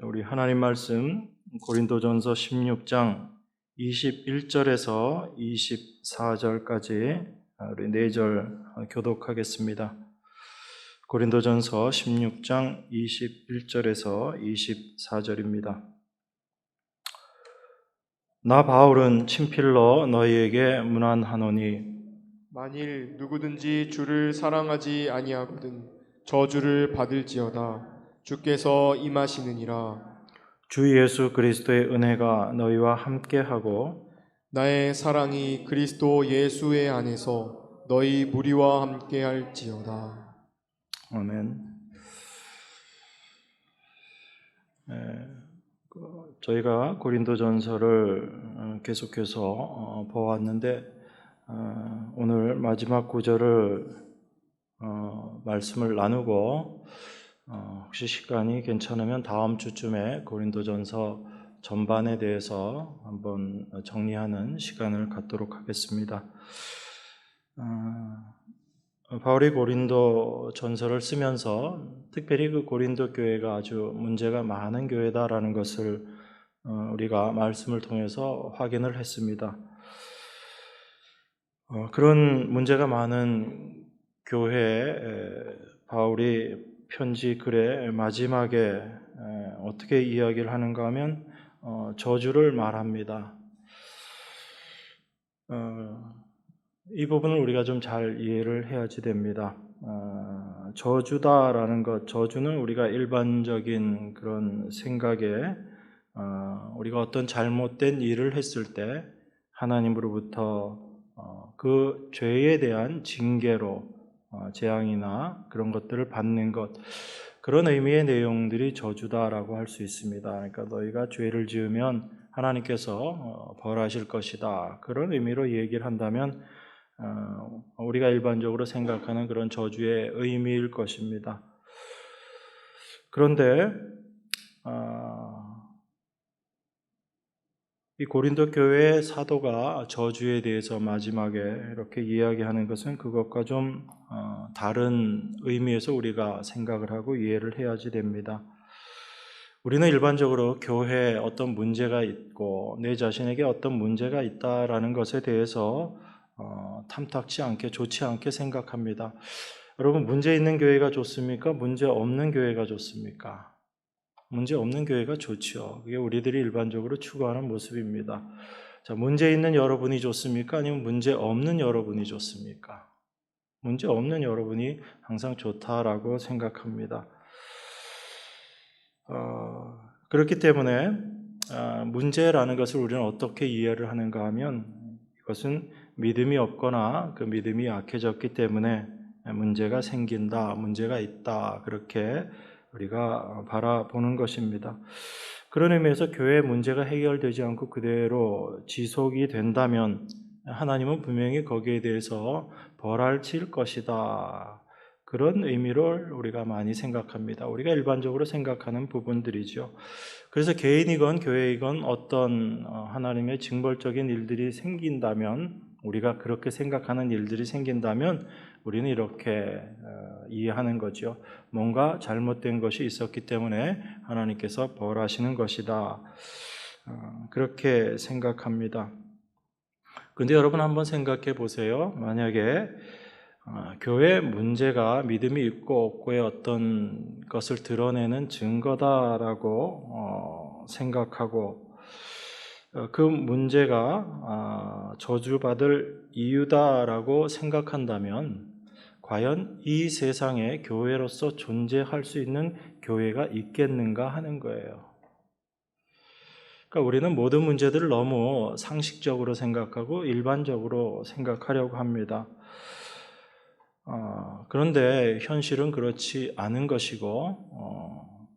우리 하나님 말씀 고린도전서 16장 21절에서 24절까지 우리 4절 교독하겠습니다. 고린도전서 16장 21절에서 24절입니다. 나 바울은 친필로 너희에게 문안하노니 만일 누구든지 주를 사랑하지 아니하거든 저주를 받을지어다. 주께서 임하시느니라. 주 예수 그리스도의 은혜가 너희와 함께하고 나의 사랑이 그리스도 예수의 안에서 너희 무리와 함께할지어다. 아멘. 저희가 고린도전서를 계속해서 보았는데 오늘 마지막 구절을 말씀을 나누고 혹시 시간이 괜찮으면 다음 주쯤에 고린도전서 전반에 대해서 한번 정리하는 시간을 갖도록 하겠습니다. 바울이 고린도 전서를 쓰면서 특별히 그 고린도 교회가 아주 문제가 많은 교회다라는 것을 우리가 말씀을 통해서 확인을 했습니다. 그런 문제가 많은 교회에 바울이 편지 글의 마지막에 어떻게 이야기를 하는가 하면 저주를 말합니다. 이 부분을 우리가 좀 잘 이해를 해야지 됩니다. 저주다라는 것, 저주는 우리가 일반적인 그런 생각에 우리가 어떤 잘못된 일을 했을 때 하나님으로부터 그 죄에 대한 징계로 재앙이나 그런 것들을 받는 것, 그런 의미의 내용들이 저주다라고 할 수 있습니다. 그러니까 너희가 죄를 지으면 하나님께서 벌하실 것이다, 그런 의미로 얘기를 한다면 우리가 일반적으로 생각하는 그런 저주의 의미일 것입니다. 그런데 이 고린도 교회의 사도가 저주에 대해서 마지막에 이렇게 이야기하는 것은 그것과 좀 다른 의미에서 우리가 생각을 하고 이해를 해야지 됩니다. 우리는 일반적으로 교회에 어떤 문제가 있고 내 자신에게 어떤 문제가 있다라는 것에 대해서 탐탁치 않게, 좋지 않게 생각합니다. 여러분, 문제 있는 교회가 좋습니까? 문제 없는 교회가 좋습니까? 문제 없는 교회가 좋죠. 그게 우리들이 일반적으로 추구하는 모습입니다. 자, 문제 있는 여러분이 좋습니까? 아니면 문제 없는 여러분이 좋습니까? 문제 없는 여러분이 항상 좋다라고 생각합니다. 그렇기 때문에 문제라는 것을 우리는 어떻게 이해를 하는가 하면 이것은 믿음이 없거나 그 믿음이 약해졌기 때문에 문제가 생긴다, 문제가 있다, 그렇게 우리가 바라보는 것입니다. 그런 의미에서 교회의 문제가 해결되지 않고 그대로 지속이 된다면 하나님은 분명히 거기에 대해서 벌하실 것이다, 그런 의미를 우리가 많이 생각합니다. 우리가 일반적으로 생각하는 부분들이죠. 그래서 개인이건 교회이건 어떤 하나님의 징벌적인 일들이 생긴다면, 우리가 그렇게 생각하는 일들이 생긴다면 우리는 이렇게 이해하는 거죠. 뭔가 잘못된 것이 있었기 때문에 하나님께서 벌하시는 것이다, 그렇게 생각합니다. 근데 여러분 한번 생각해 보세요. 만약에 교회 문제가 믿음이 있고 없고의 어떤 것을 드러내는 증거다라고 생각하고 그 문제가 저주받을 이유다라고 생각한다면 과연 이 세상에 교회로서 존재할 수 있는 교회가 있겠는가 하는 거예요. 그러니까 우리는 모든 문제들을 너무 상식적으로 생각하고 일반적으로 생각하려고 합니다. 그런데 현실은 그렇지 않은 것이고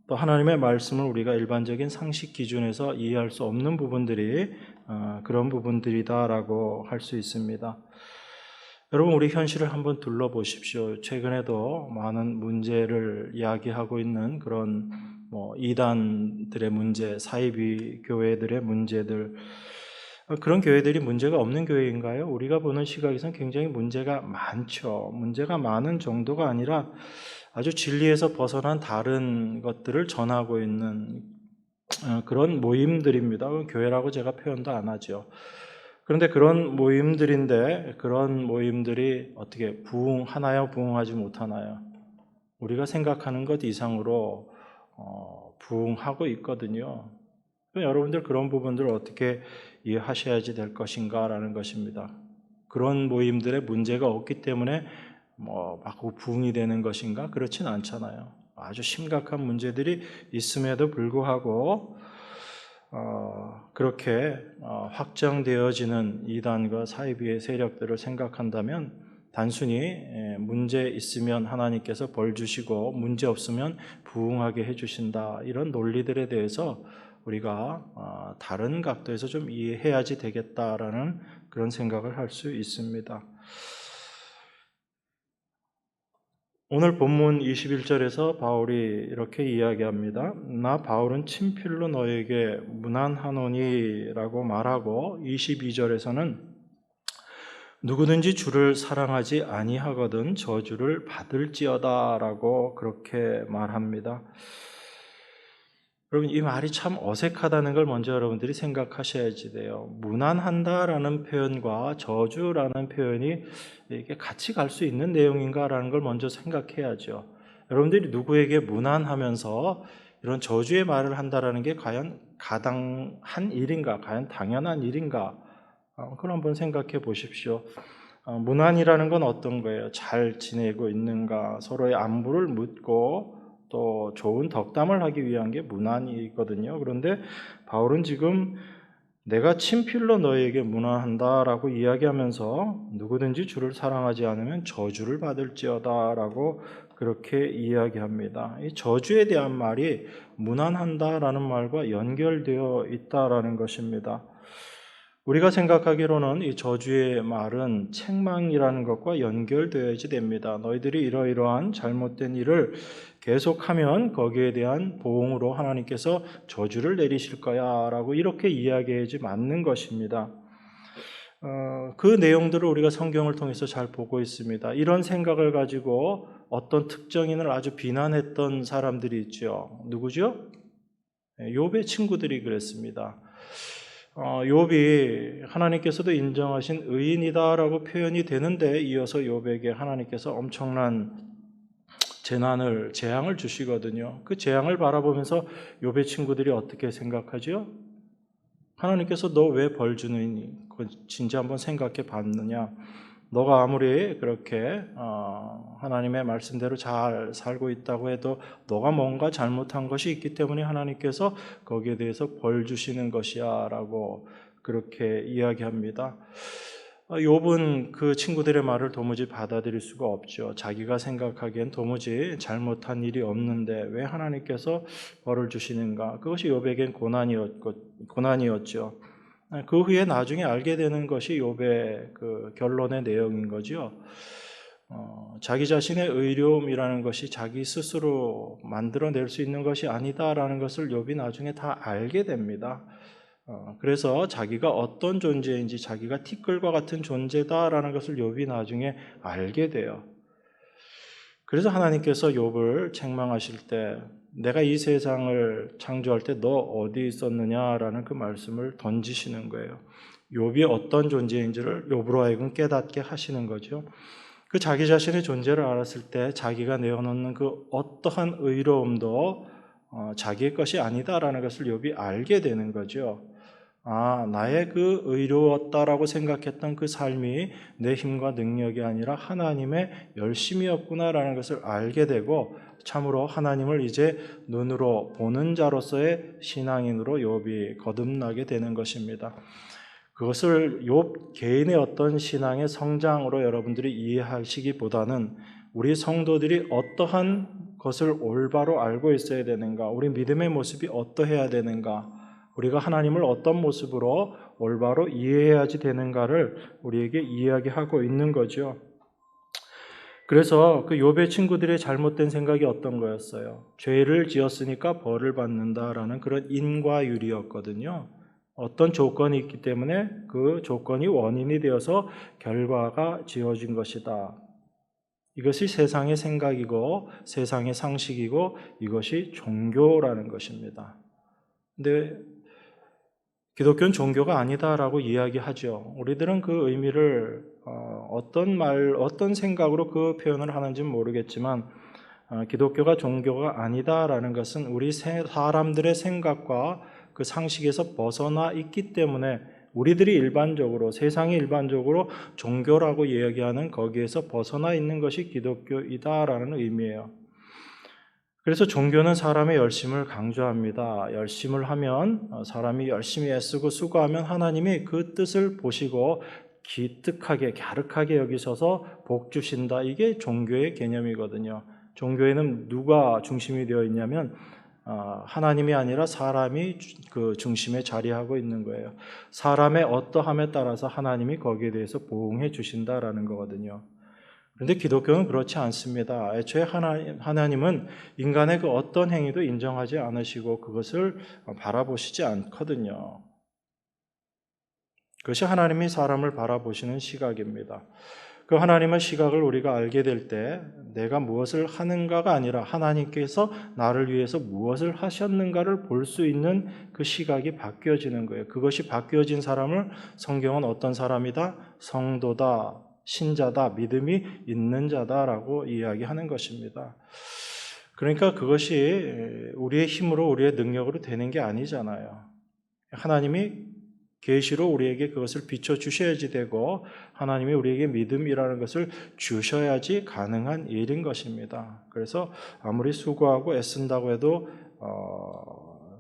또 하나님의 말씀을 우리가 일반적인 상식 기준에서 이해할 수 없는 부분들이 그런 부분들이다라고 할 수 있습니다. 여러분, 우리 현실을 한번 둘러보십시오. 최근에도 많은 문제를 이야기하고 있는 그런 이단들의 문제, 사이비 교회들의 문제들, 그런 교회들이 문제가 없는 교회인가요? 우리가 보는 시각에서는 굉장히 문제가 많죠. 문제가 많은 정도가 아니라 아주 진리에서 벗어난 다른 것들을 전하고 있는 그런 모임들입니다. 교회라고 제가 표현도 안 하죠. 그런데 그런 모임들인데 그런 모임들이 어떻게 부흥하나요? 부흥하지 못하나요? 우리가 생각하는 것 이상으로 부흥하고 있거든요. 여러분들 그런 부분들을 어떻게 이해하셔야지 될 것인가라는 것입니다. 그런 모임들의 문제가 없기 때문에 막 부흥이 되는 것인가? 그렇진 않잖아요. 아주 심각한 문제들이 있음에도 불구하고 그렇게 확정되어지는 이단과 사이비의 세력들을 생각한다면 단순히 문제 있으면 하나님께서 벌 주시고 문제 없으면 부흥하게 해주신다, 이런 논리들에 대해서 우리가 다른 각도에서 좀 이해해야지 되겠다라는 그런 생각을 할 수 있습니다. 오늘 본문 21절에서 바울이 이렇게 이야기합니다. 나 바울은 친필로 너에게 문안하노니 라고 말하고, 22절에서는 누구든지 주를 사랑하지 아니하거든 저주를 받을지어다 라고 그렇게 말합니다. 여러분, 이 말이 참 어색하다는 걸 먼저 여러분들이 생각하셔야지 돼요. 무난한다라는 표현과 저주라는 표현이 이게 같이 갈 수 있는 내용인가라는 걸 먼저 생각해야죠. 여러분들이 누구에게 무난하면서 이런 저주의 말을 한다라는 게 과연 가당한 일인가, 과연 당연한 일인가, 그걸 한번 생각해 보십시오. 무난이라는 건 어떤 거예요? 잘 지내고 있는가, 서로의 안부를 묻고 또 좋은 덕담을 하기 위한 게 문안이거든요. 그런데 바울은 지금 내가 친필로 너에게 문안한다라고 이야기하면서 누구든지 주를 사랑하지 않으면 저주를 받을지어다라고 그렇게 이야기합니다. 이 저주에 대한 말이 문안한다라는 말과 연결되어 있다라는 것입니다. 우리가 생각하기로는 이 저주의 말은 책망이라는 것과 연결되어야지 됩니다. 너희들이 이러이러한 잘못된 일을 계속하면 거기에 대한 보응으로 하나님께서 저주를 내리실 거야 라고 이렇게 이야기해야지 맞는 것입니다. 그 내용들을 우리가 성경을 통해서 잘 보고 있습니다. 이런 생각을 가지고 어떤 특정인을 아주 비난했던 사람들이 있죠. 누구죠? 욥의 친구들이 그랬습니다. 욥이 하나님께서도 인정하신 의인이다라고 표현이 되는데, 이어서 욥에게 하나님께서 엄청난 재앙을 주시거든요. 그 재앙을 바라보면서 욥의 친구들이 어떻게 생각하죠? 하나님께서 너 왜 벌 주느니? 진짜 한번 생각해 봤느냐? 너가 아무리 그렇게 하나님의 말씀대로 잘 살고 있다고 해도 너가 뭔가 잘못한 것이 있기 때문에 하나님께서 거기에 대해서 벌 주시는 것이야 라고 그렇게 이야기합니다. 욥은 그 친구들의 말을 도무지 받아들일 수가 없죠. 자기가 생각하기엔 도무지 잘못한 일이 없는데 왜 하나님께서 벌을 주시는가? 그것이 욥에겐 고난이었죠. 그 후에 나중에 알게 되는 것이 욥의 그 결론의 내용인 거죠. 자기 자신의 의로움이라는 것이 자기 스스로 만들어낼 수 있는 것이 아니다라는 것을 욥이 나중에 다 알게 됩니다. 그래서 자기가 어떤 존재인지, 자기가 티끌과 같은 존재다라는 것을 욥이 나중에 알게 돼요. 그래서 하나님께서 욥을 책망하실 때 내가 이 세상을 창조할 때 너 어디 있었느냐라는 그 말씀을 던지시는 거예요. 욥이 어떤 존재인지를 욥으로 하여금 깨닫게 하시는 거죠. 그 자기 자신의 존재를 알았을 때 자기가 내어놓는 그 어떠한 의로움도 자기의 것이 아니다라는 것을 욥이 알게 되는 거죠. 나의 그 의로웠다라고 생각했던 그 삶이 내 힘과 능력이 아니라 하나님의 열심이었구나라는 것을 알게 되고, 참으로 하나님을 이제 눈으로 보는 자로서의 신앙인으로 욥이 거듭나게 되는 것입니다. 그것을 욥 개인의 어떤 신앙의 성장으로 여러분들이 이해하시기보다는 우리 성도들이 어떠한 것을 올바로 알고 있어야 되는가, 우리 믿음의 모습이 어떠해야 되는가, 우리가 하나님을 어떤 모습으로 올바로 이해해야지 되는가를 우리에게 이야기하고 있는 거죠. 그래서 그 욥의 친구들의 잘못된 생각이 어떤 거였어요? 죄를 지었으니까 벌을 받는다라는 그런 인과율이었거든요. 어떤 조건이 있기 때문에 그 조건이 원인이 되어서 결과가 지어진 것이다. 이것이 세상의 생각이고 세상의 상식이고 이것이 종교라는 것입니다. 근데 기독교는 종교가 아니다라고 이야기하죠. 우리들은 그 의미를 어떤 생각으로 그 표현을 하는지는 모르겠지만 기독교가 종교가 아니다라는 것은 우리 사람들의 생각과 그 상식에서 벗어나 있기 때문에 우리들이 일반적으로 세상이 일반적으로 종교라고 이야기하는 거기에서 벗어나 있는 것이 기독교이다라는 의미예요. 그래서 종교는 사람의 열심을 강조합니다. 열심을 하면 사람이 열심히 애쓰고 수고하면 하나님이 그 뜻을 보시고 기특하게 갸륵하게 여기셔서 복 주신다. 이게 종교의 개념이거든요. 종교에는 누가 중심이 되어 있냐면 하나님이 아니라 사람이 그 중심에 자리하고 있는 거예요. 사람의 어떠함에 따라서 하나님이 거기에 대해서 보응해 주신다라는 거거든요. 그런데 기독교는 그렇지 않습니다. 애초에 하나님은 인간의 그 어떤 행위도 인정하지 않으시고 그것을 바라보시지 않거든요. 그것이 하나님이 사람을 바라보시는 시각입니다. 그 하나님의 시각을 우리가 알게 될 때 내가 무엇을 하는가가 아니라 하나님께서 나를 위해서 무엇을 하셨는가를 볼 수 있는 그 시각이 바뀌어지는 거예요. 그것이 바뀌어진 사람을 성경은 어떤 사람이다? 성도다, 신자다, 믿음이 있는 자다라고 이야기하는 것입니다. 그러니까 그것이 우리의 힘으로 우리의 능력으로 되는 게 아니잖아요. 하나님이 계시로 우리에게 그것을 비춰주셔야지 되고 하나님이 우리에게 믿음이라는 것을 주셔야지 가능한 일인 것입니다. 그래서 아무리 수고하고 애쓴다고 해도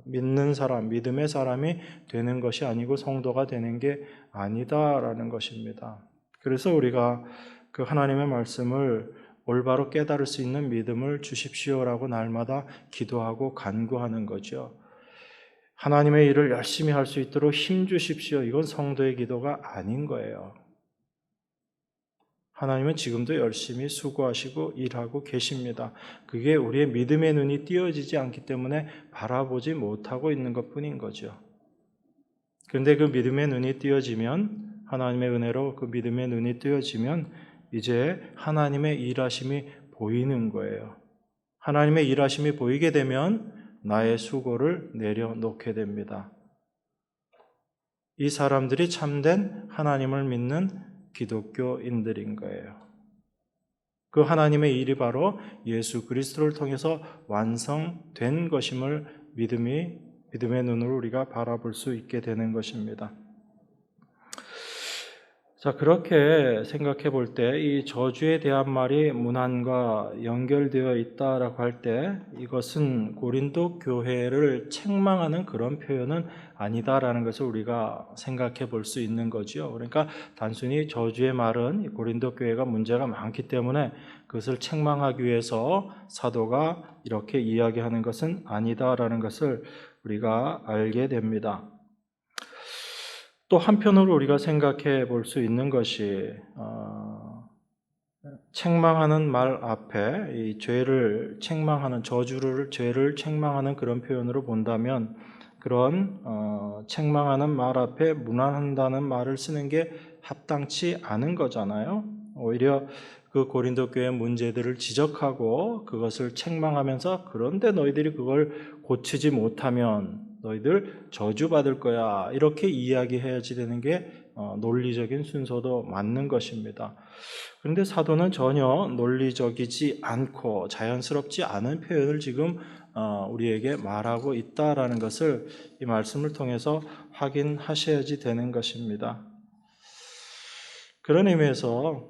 믿는 사람, 믿음의 사람이 되는 것이 아니고 성도가 되는 게 아니다라는 것입니다. 그래서 우리가 그 하나님의 말씀을 올바로 깨달을 수 있는 믿음을 주십시오라고 날마다 기도하고 간구하는 거죠. 하나님의 일을 열심히 할 수 있도록 힘 주십시오. 이건 성도의 기도가 아닌 거예요. 하나님은 지금도 열심히 수고하시고 일하고 계십니다. 그게 우리의 믿음의 눈이 띄어지지 않기 때문에 바라보지 못하고 있는 것뿐인 거죠. 그런데 그 믿음의 눈이 띄어지면 하나님의 은혜로 그 믿음의 눈이 띄어지면 이제 하나님의 일하심이 보이는 거예요. 하나님의 일하심이 보이게 되면 나의 수고를 내려놓게 됩니다. 이 사람들이 참된 하나님을 믿는 기독교인들인 거예요. 그 하나님의 일이 바로 예수 그리스도를 통해서 완성된 것임을 믿음의 눈으로 우리가 바라볼 수 있게 되는 것입니다. 자, 그렇게 생각해 볼 때 이 저주에 대한 말이 문안과 연결되어 있다라고 할 때 이것은 고린도 교회를 책망하는 그런 표현은 아니다라는 것을 우리가 생각해 볼 수 있는 거죠. 그러니까 단순히 저주의 말은 고린도 교회가 문제가 많기 때문에 그것을 책망하기 위해서 사도가 이렇게 이야기하는 것은 아니다라는 것을 우리가 알게 됩니다. 또 한편으로 우리가 생각해 볼 수 있는 것이 책망하는 말 앞에 이 죄를 책망하는 죄를 책망하는 그런 표현으로 본다면 그런 책망하는 말 앞에 문안한다는 말을 쓰는 게 합당치 않은 거잖아요. 오히려 그 고린도 교회의 문제들을 지적하고 그것을 책망하면서 그런데 너희들이 그걸 고치지 못하면 너희들 저주받을 거야 이렇게 이야기해야지 되는 게 논리적인 순서도 맞는 것입니다. 그런데 사도는 전혀 논리적이지 않고 자연스럽지 않은 표현을 지금 우리에게 말하고 있다라는 것을 이 말씀을 통해서 확인하셔야지 되는 것입니다. 그런 의미에서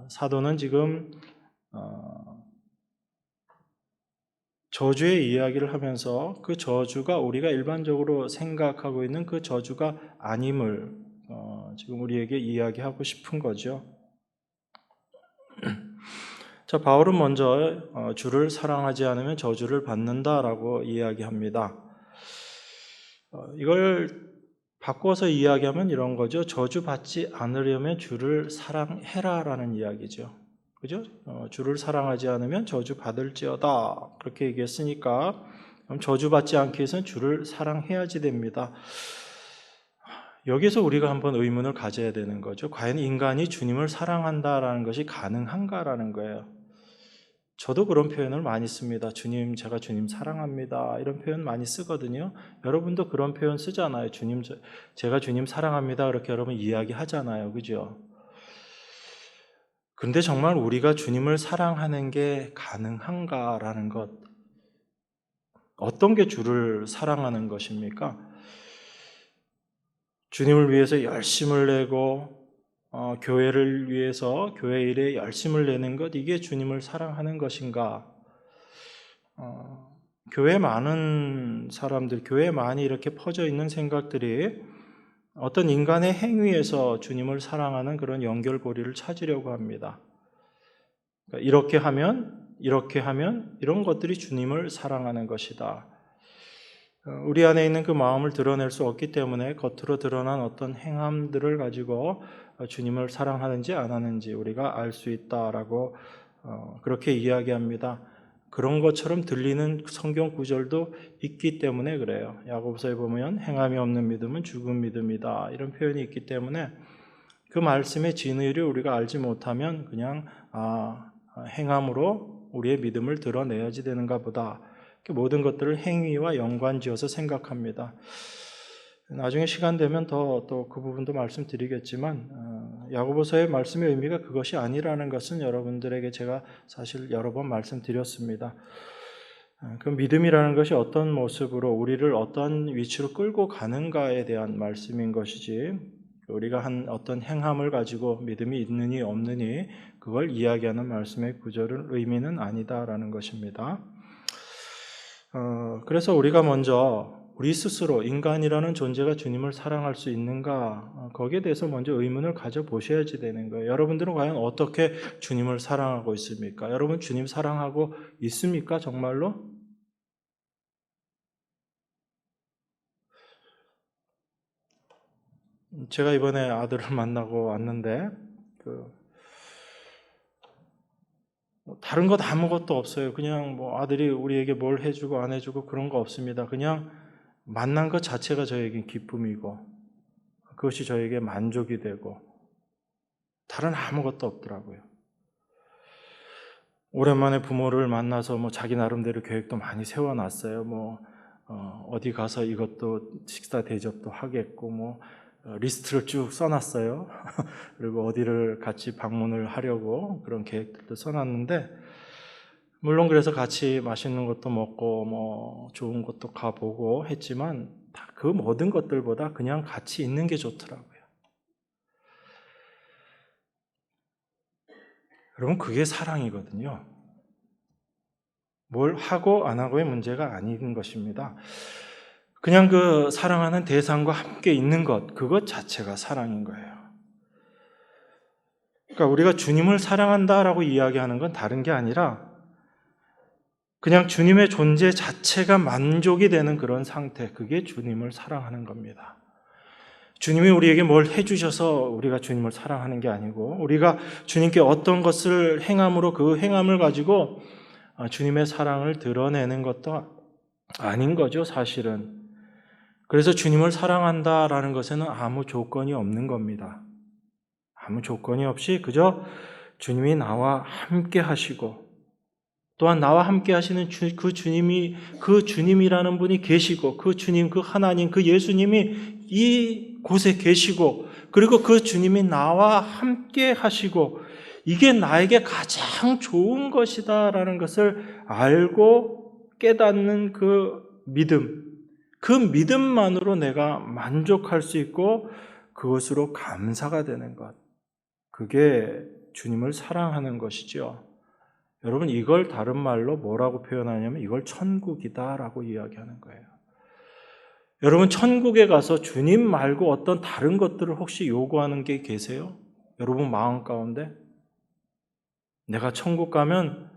사도는 지금 저주의 이야기를 하면서 그 저주가 우리가 일반적으로 생각하고 있는 그 저주가 아님을 지금 우리에게 이야기하고 싶은 거죠. 자, 바울은 먼저 주를 사랑하지 않으면 저주를 받는다라고 이야기합니다. 이걸 바꿔서 이야기하면 이런 거죠. 저주받지 않으려면 주를 사랑해라라는 이야기죠. 그죠? 주를 사랑하지 않으면 저주받을지어다. 그렇게 얘기했으니까 그럼 저주받지 않기 위해서는 주를 사랑해야지 됩니다. 여기서 우리가 한번 의문을 가져야 되는 거죠. 과연 인간이 주님을 사랑한다라는 것이 가능한가라는 거예요. 저도 그런 표현을 많이 씁니다. 주님, 제가 주님 사랑합니다. 이런 표현 많이 쓰거든요. 여러분도 그런 표현 쓰잖아요. 주님, 제가 주님 사랑합니다. 그렇게 여러분 이야기하잖아요. 그죠? 그런데 정말 우리가 주님을 사랑하는 게 가능한가라는 것, 어떤 게 주를 사랑하는 것입니까? 주님을 위해서 열심을 내고 교회를 위해서 교회 일에 열심을 내는 것, 이게 주님을 사랑하는 것인가? 교회 많은 사람들, 교회 많이 이렇게 퍼져 있는 생각들이 어떤 인간의 행위에서 주님을 사랑하는 그런 연결고리를 찾으려고 합니다. 그러니까 이렇게 하면 이런 것들이 주님을 사랑하는 것이다. 우리 안에 있는 그 마음을 드러낼 수 없기 때문에 겉으로 드러난 어떤 행함들을 가지고 주님을 사랑하는지 안 하는지 우리가 알 수 있다라고 그렇게 이야기합니다. 그런 것처럼 들리는 성경 구절도 있기 때문에 그래요. 야고보서에 보면 행함이 없는 믿음은 죽은 믿음이다, 이런 표현이 있기 때문에 그 말씀의 진의를 우리가 알지 못하면 그냥 행함으로 우리의 믿음을 드러내야지 되는가 보다, 모든 것들을 행위와 연관지어서 생각합니다. 나중에 시간 되면 또 그 부분도 말씀드리겠지만 야고보서의 말씀의 의미가 그것이 아니라는 것은 여러분들에게 제가 사실 여러 번 말씀드렸습니다. 그 믿음이라는 것이 어떤 모습으로 우리를 어떤 위치로 끌고 가는가에 대한 말씀인 것이지, 우리가 한 어떤 행함을 가지고 믿음이 있느니 없느니 그걸 이야기하는 말씀의 구절은 의미는 아니다라는 것입니다. 그래서 우리가 먼저 우리 스스로 인간이라는 존재가 주님을 사랑할 수 있는가, 거기에 대해서 먼저 의문을 가져보셔야지 되는 거예요. 여러분들은 과연 어떻게 주님을 사랑하고 있습니까? 여러분 주님 사랑하고 있습니까? 정말로? 제가 이번에 아들을 만나고 왔는데 다른 것 아무것도 없어요. 그냥 아들이 우리에게 뭘 해주고 안 해주고 그런 거 없습니다. 그냥 만난 것 자체가 저에겐 기쁨이고 그것이 저에게 만족이 되고 다른 아무것도 없더라고요. 오랜만에 부모를 만나서 자기 나름대로 계획도 많이 세워놨어요. 어디 가서 이것도 식사 대접도 하겠고 리스트를 쭉 써놨어요. 그리고 어디를 같이 방문을 하려고 그런 계획들도 써놨는데, 물론 그래서 같이 맛있는 것도 먹고 좋은 곳도 가보고 했지만 그 모든 것들보다 그냥 같이 있는 게 좋더라고요. 여러분, 그게 사랑이거든요. 뭘 하고 안 하고의 문제가 아닌 것입니다. 그냥 그 사랑하는 대상과 함께 있는 것, 그것 자체가 사랑인 거예요. 그러니까 우리가 주님을 사랑한다라고 이야기하는 건 다른 게 아니라 그냥 주님의 존재 자체가 만족이 되는 그런 상태, 그게 주님을 사랑하는 겁니다. 주님이 우리에게 뭘 해주셔서 우리가 주님을 사랑하는 게 아니고, 우리가 주님께 어떤 것을 행함으로 그 행함을 가지고 주님의 사랑을 드러내는 것도 아닌 거죠, 사실은. 그래서 주님을 사랑한다라는 것에는 아무 조건이 없는 겁니다. 아무 조건이 없이 그저 주님이 나와 함께 하시고, 또한 나와 함께 하시는 그 주님이라는 분이 계시고, 그 주님, 그 하나님, 그 예수님이 이 곳에 계시고, 그리고 그 주님이 나와 함께 하시고, 이게 나에게 가장 좋은 것이다라는 것을 알고 깨닫는 그 믿음, 그 믿음만으로 내가 만족할 수 있고 그것으로 감사가 되는 것, 그게 주님을 사랑하는 것이죠. 여러분, 이걸 다른 말로 뭐라고 표현하냐면 이걸 천국이다라고 이야기하는 거예요. 여러분, 천국에 가서 주님 말고 어떤 다른 것들을 혹시 요구하는 게 계세요? 여러분 마음 가운데? 내가 천국 가면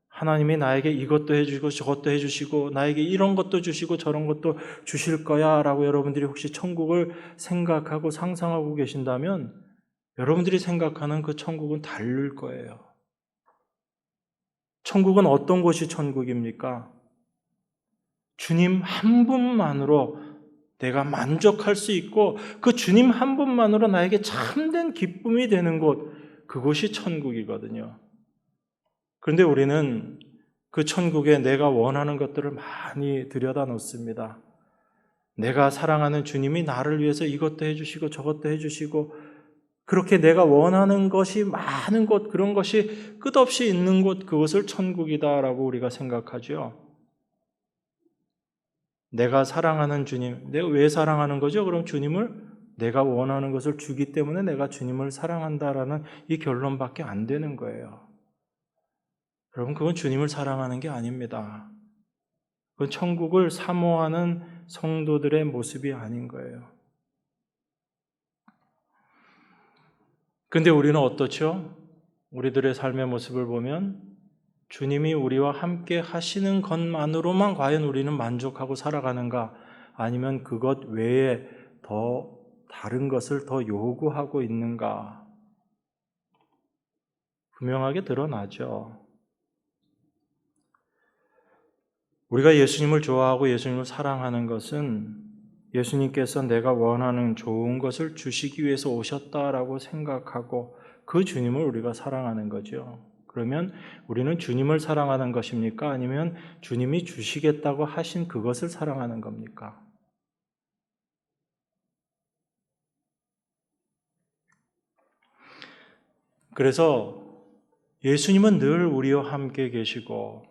하나님이 나에게 이것도 해주시고 저것도 해주시고 나에게 이런 것도 주시고 저런 것도 주실 거야 라고 여러분들이 혹시 천국을 생각하고 상상하고 계신다면 여러분들이 생각하는 그 천국은 다를 거예요. 천국은 어떤 곳이 천국입니까? 주님 한 분만으로 내가 만족할 수 있고 그 주님 한 분만으로 나에게 참된 기쁨이 되는 곳, 그곳이 천국이거든요. 그런데 우리는 그 천국에 내가 원하는 것들을 많이 들여다 놓습니다. 내가 사랑하는 주님이 나를 위해서 이것도 해주시고 저것도 해주시고, 그렇게 내가 원하는 것이 많은 곳, 그런 것이 끝없이 있는 곳, 그것을 천국이다라고 우리가 생각하죠. 내가 사랑하는 주님, 내가 왜 사랑하는 거죠? 그럼 주님을 내가 원하는 것을 주기 때문에 내가 주님을 사랑한다라는 이 결론밖에 안 되는 거예요. 여러분, 그건 주님을 사랑하는 게 아닙니다. 그건 천국을 사모하는 성도들의 모습이 아닌 거예요. 근데 우리는 어떻죠? 우리들의 삶의 모습을 보면 주님이 우리와 함께 하시는 것만으로만 과연 우리는 만족하고 살아가는가? 아니면 그것 외에 더 다른 것을 더 요구하고 있는가? 분명하게 드러나죠. 우리가 예수님을 좋아하고 예수님을 사랑하는 것은 예수님께서 내가 원하는 좋은 것을 주시기 위해서 오셨다라고 생각하고 그 주님을 우리가 사랑하는 거죠. 그러면 우리는 주님을 사랑하는 것입니까? 아니면 주님이 주시겠다고 하신 그것을 사랑하는 겁니까? 그래서 예수님은 늘 우리와 함께 계시고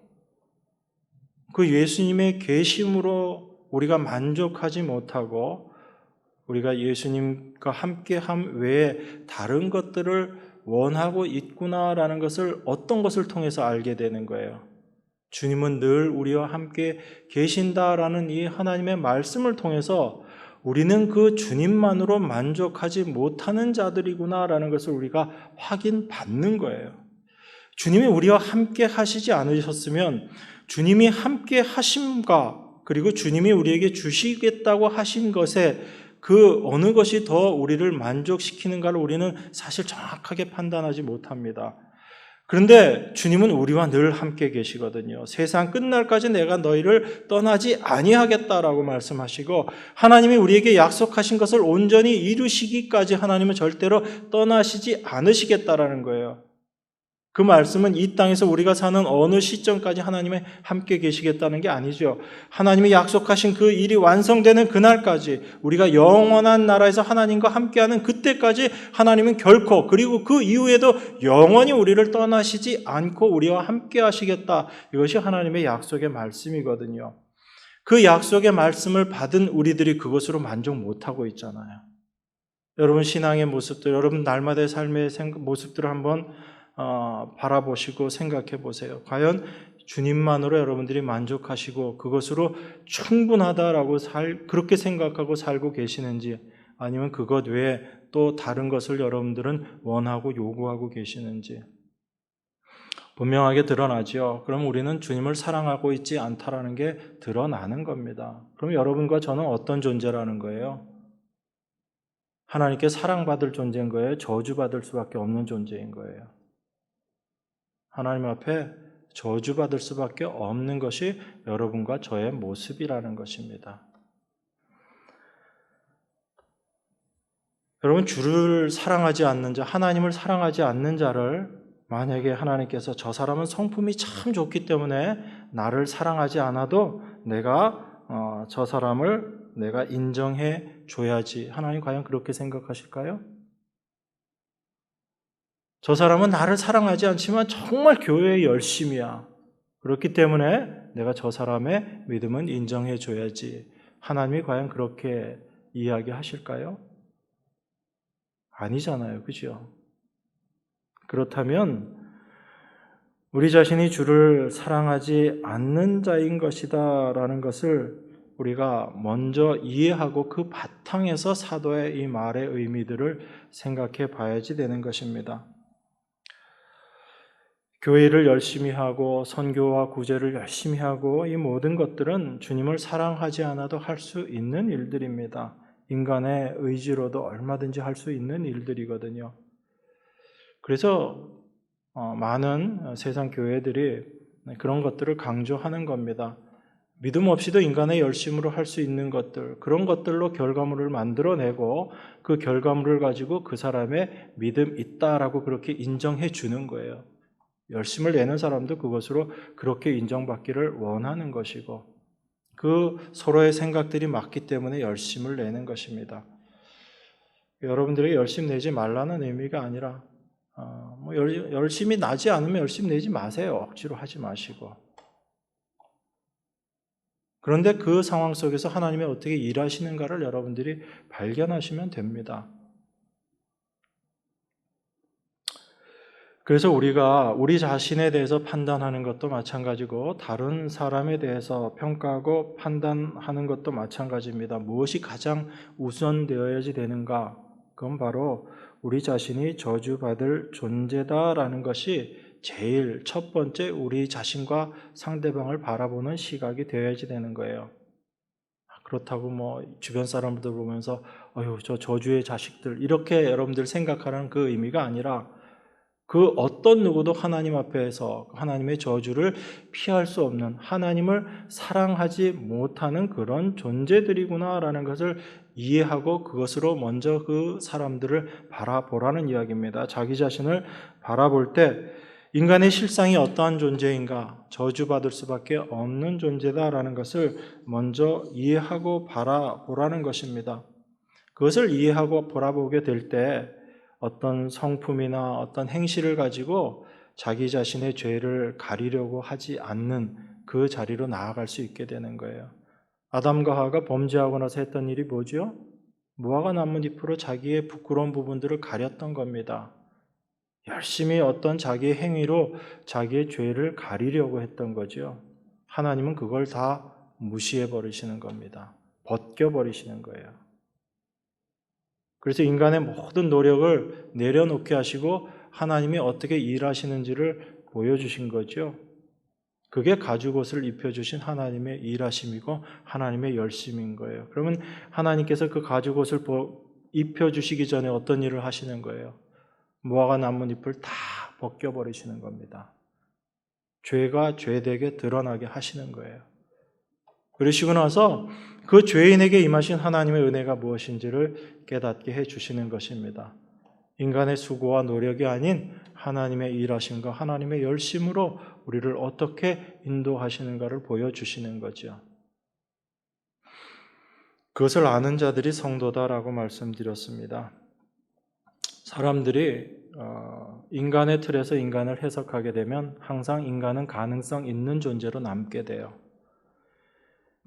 그 예수님의 계심으로 우리가 만족하지 못하고 우리가 예수님과 함께함 외에 다른 것들을 원하고 있구나라는 것을 어떤 것을 통해서 알게 되는 거예요. 주님은 늘 우리와 함께 계신다라는 이 하나님의 말씀을 통해서 우리는 그 주님만으로 만족하지 못하는 자들이구나라는 것을 우리가 확인받는 거예요. 주님이 우리와 함께 하시지 않으셨으면 주님이 함께 하심과 그리고 주님이 우리에게 주시겠다고 하신 것에 그 어느 것이 더 우리를 만족시키는가를 우리는 사실 정확하게 판단하지 못합니다. 그런데 주님은 우리와 늘 함께 계시거든요. 세상 끝날까지 내가 너희를 떠나지 아니하겠다라고 말씀하시고 하나님이 우리에게 약속하신 것을 온전히 이루시기까지 하나님은 절대로 떠나시지 않으시겠다라는 거예요. 그 말씀은 이 땅에서 우리가 사는 어느 시점까지 하나님이 함께 계시겠다는 게 아니죠. 하나님이 약속하신 그 일이 완성되는 그날까지 우리가 영원한 나라에서 하나님과 함께하는 그때까지 하나님은 결코 그리고 그 이후에도 영원히 우리를 떠나시지 않고 우리와 함께 하시겠다. 이것이 하나님의 약속의 말씀이거든요. 그 약속의 말씀을 받은 우리들이 그것으로 만족 못하고 있잖아요. 여러분 신앙의 모습들, 여러분 날마다의 삶의 모습들을 한번 바라보시고 생각해 보세요. 과연 주님만으로 여러분들이 만족하시고 그것으로 충분하다라고 그렇게 생각하고 살고 계시는지 아니면 그것 외에 또 다른 것을 여러분들은 원하고 요구하고 계시는지 분명하게 드러나죠. 그럼 우리는 주님을 사랑하고 있지 않다라는 게 드러나는 겁니다. 그럼 여러분과 저는 어떤 존재라는 거예요? 하나님께 사랑받을 존재인 거예요? 저주받을 수밖에 없는 존재인 거예요? 하나님 앞에 저주받을 수밖에 없는 것이 여러분과 저의 모습이라는 것입니다. 여러분 주를 사랑하지 않는 자, 하나님을 사랑하지 않는 자를 만약에 하나님께서 저 사람은 성품이 참 좋기 때문에 나를 사랑하지 않아도 내가 저 사람을 내가 인정해 줘야지. 하나님 과연 그렇게 생각하실까요? 저 사람은 나를 사랑하지 않지만 정말 교회에 열심이야. 그렇기 때문에 내가 저 사람의 믿음은 인정해 줘야지. 하나님이 과연 그렇게 이야기하실까요? 아니잖아요. 그죠? 그렇다면 우리 자신이 주를 사랑하지 않는 자인 것이다 라는 것을 우리가 먼저 이해하고 그 바탕에서 사도의 이 말의 의미들을 생각해 봐야지 되는 것입니다. 교회를 열심히 하고 선교와 구제를 열심히 하고 이 모든 것들은 주님을 사랑하지 않아도 할 수 있는 일들입니다. 인간의 의지로도 얼마든지 할 수 있는 일들이거든요. 그래서 많은 세상 교회들이 그런 것들을 강조하는 겁니다. 믿음 없이도 인간의 열심으로 할 수 있는 것들, 그런 것들로 결과물을 만들어내고 그 결과물을 가지고 그 사람의 믿음 있다라고 그렇게 인정해 주는 거예요. 열심을 내는 사람도 그것으로 그렇게 인정받기를 원하는 것이고 그 서로의 생각들이 맞기 때문에 열심을 내는 것입니다. 여러분들에게 열심 내지 말라는 의미가 아니라 열심히 나지 않으면 열심 내지 마세요. 억지로 하지 마시고. 그런데 그 상황 속에서 하나님이 어떻게 일하시는가를 여러분들이 발견하시면 됩니다. 그래서 우리가 우리 자신에 대해서 판단하는 것도 마찬가지고 다른 사람에 대해서 평가하고 판단하는 것도 마찬가지입니다. 무엇이 가장 우선되어야지 되는가? 그건 바로 우리 자신이 저주받을 존재다라는 것이 제일 첫 번째 우리 자신과 상대방을 바라보는 시각이 되어야지 되는 거예요. 그렇다고 주변 사람들 보면서 어휴 저 저주의 자식들 이렇게 여러분들 생각하라는 그 의미가 아니라 그 어떤 누구도 하나님 앞에서 하나님의 저주를 피할 수 없는 하나님을 사랑하지 못하는 그런 존재들이구나라는 것을 이해하고 그것으로 먼저 그 사람들을 바라보라는 이야기입니다. 자기 자신을 바라볼 때 인간의 실상이 어떠한 존재인가, 저주받을 수밖에 없는 존재다라는 것을 먼저 이해하고 바라보라는 것입니다. 그것을 이해하고 바라보게 될 때 어떤 성품이나 어떤 행실을 가지고 자기 자신의 죄를 가리려고 하지 않는 그 자리로 나아갈 수 있게 되는 거예요. 아담과 하와가 범죄하고 나서 했던 일이 뭐죠? 무화과 나뭇잎으로 자기의 부끄러운 부분들을 가렸던 겁니다. 열심히 어떤 자기의 행위로 자기의 죄를 가리려고 했던 거죠. 하나님은 그걸 다 무시해 버리시는 겁니다. 벗겨 버리시는 거예요. 그래서 인간의 모든 노력을 내려놓게 하시고 하나님이 어떻게 일하시는지를 보여주신 거죠. 그게 가죽옷을 입혀주신 하나님의 일하심이고 하나님의 열심인 거예요. 그러면 하나님께서 그 가죽옷을 입혀주시기 전에 어떤 일을 하시는 거예요? 무화과 나뭇잎을 다 벗겨버리시는 겁니다. 죄가 죄되게 드러나게 하시는 거예요. 그러시고 나서 그 죄인에게 임하신 하나님의 은혜가 무엇인지를 깨닫게 해주시는 것입니다. 인간의 수고와 노력이 아닌 하나님의 일하심과 하나님의 열심으로 우리를 어떻게 인도하시는가를 보여주시는 거죠. 그것을 아는 자들이 성도다라고 말씀드렸습니다. 사람들이 인간의 틀에서 인간을 해석하게 되면 항상 인간은 가능성 있는 존재로 남게 돼요.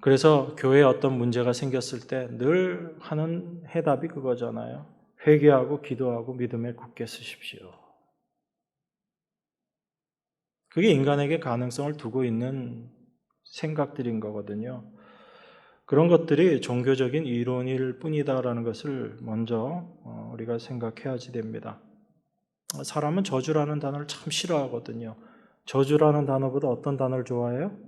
그래서 교회에 어떤 문제가 생겼을 때 늘 하는 해답이 그거잖아요. 회개하고 기도하고 믿음에 굳게 서십시오. 그게 인간에게 가능성을 두고 있는 생각들인 거거든요. 그런 것들이 종교적인 이론일 뿐이다라는 것을 먼저 우리가 생각해야지 됩니다. 사람은 저주라는 단어를 참 싫어하거든요. 저주라는 단어보다 어떤 단어를 좋아해요?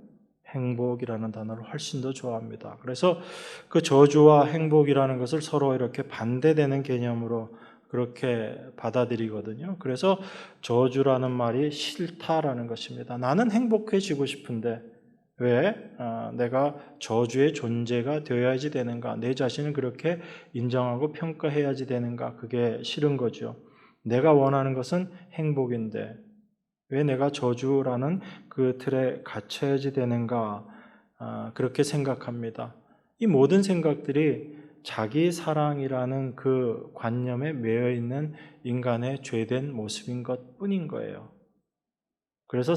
행복이라는 단어를 훨씬 더 좋아합니다. 그래서 그 저주와 행복이라는 것을 서로 이렇게 반대되는 개념으로 그렇게 받아들이거든요. 그래서 저주라는 말이 싫다라는 것입니다. 나는 행복해지고 싶은데 왜 내가 저주의 존재가 되어야지 되는가? 내 자신을 그렇게 인정하고 평가해야지 되는가? 그게 싫은 거죠. 내가 원하는 것은 행복인데 왜 내가 저주라는 그 틀에 갇혀야지 되는가? 그렇게 생각합니다. 이 모든 생각들이 자기 사랑이라는 그 관념에 매여 있는 인간의 죄된 모습인 것 뿐인 거예요. 그래서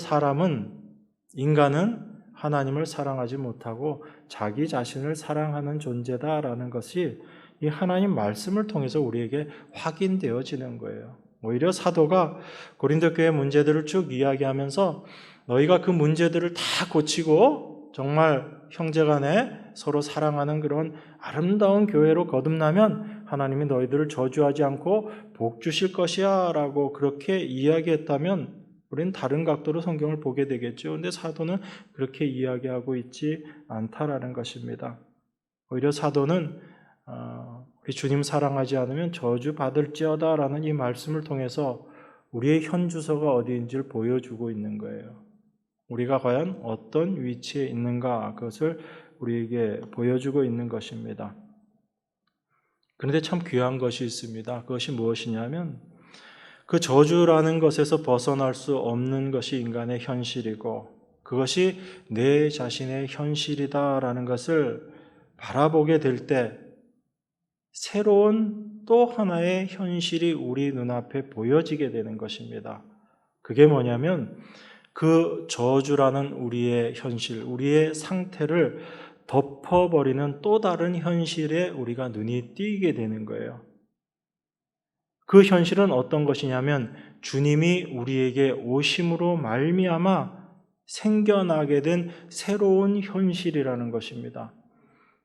인간은 하나님을 사랑하지 못하고 자기 자신을 사랑하는 존재다라는 것이 이 하나님 말씀을 통해서 우리에게 확인되어지는 거예요. 오히려 사도가 고린도 교회 문제들을 쭉 이야기하면서 너희가 그 문제들을 다 고치고 정말 형제간에 서로 사랑하는 그런 아름다운 교회로 거듭나면 하나님이 너희들을 저주하지 않고 복 주실 것이야 라고 그렇게 이야기했다면 우리는 다른 각도로 성경을 보게 되겠죠. 그런데 사도는 그렇게 이야기하고 있지 않다라는 것입니다. 오히려 사도는 우리 주님 사랑하지 않으면 저주 받을지어다라는 이 말씀을 통해서 우리의 현주소가 어디인지를 보여주고 있는 거예요. 우리가 과연 어떤 위치에 있는가 그것을 우리에게 보여주고 있는 것입니다. 그런데 참 귀한 것이 있습니다. 그것이 무엇이냐면 그 저주라는 것에서 벗어날 수 없는 것이 인간의 현실이고 그것이 내 자신의 현실이다라는 것을 바라보게 될 때 새로운 또 하나의 현실이 우리 눈앞에 보여지게 되는 것입니다. 그게 뭐냐면 그 저주라는 우리의 현실, 우리의 상태를 덮어버리는 또 다른 현실에 우리가 눈이 띄게 되는 거예요. 그 현실은 어떤 것이냐면 주님이 우리에게 오심으로 말미암아 생겨나게 된 새로운 현실이라는 것입니다.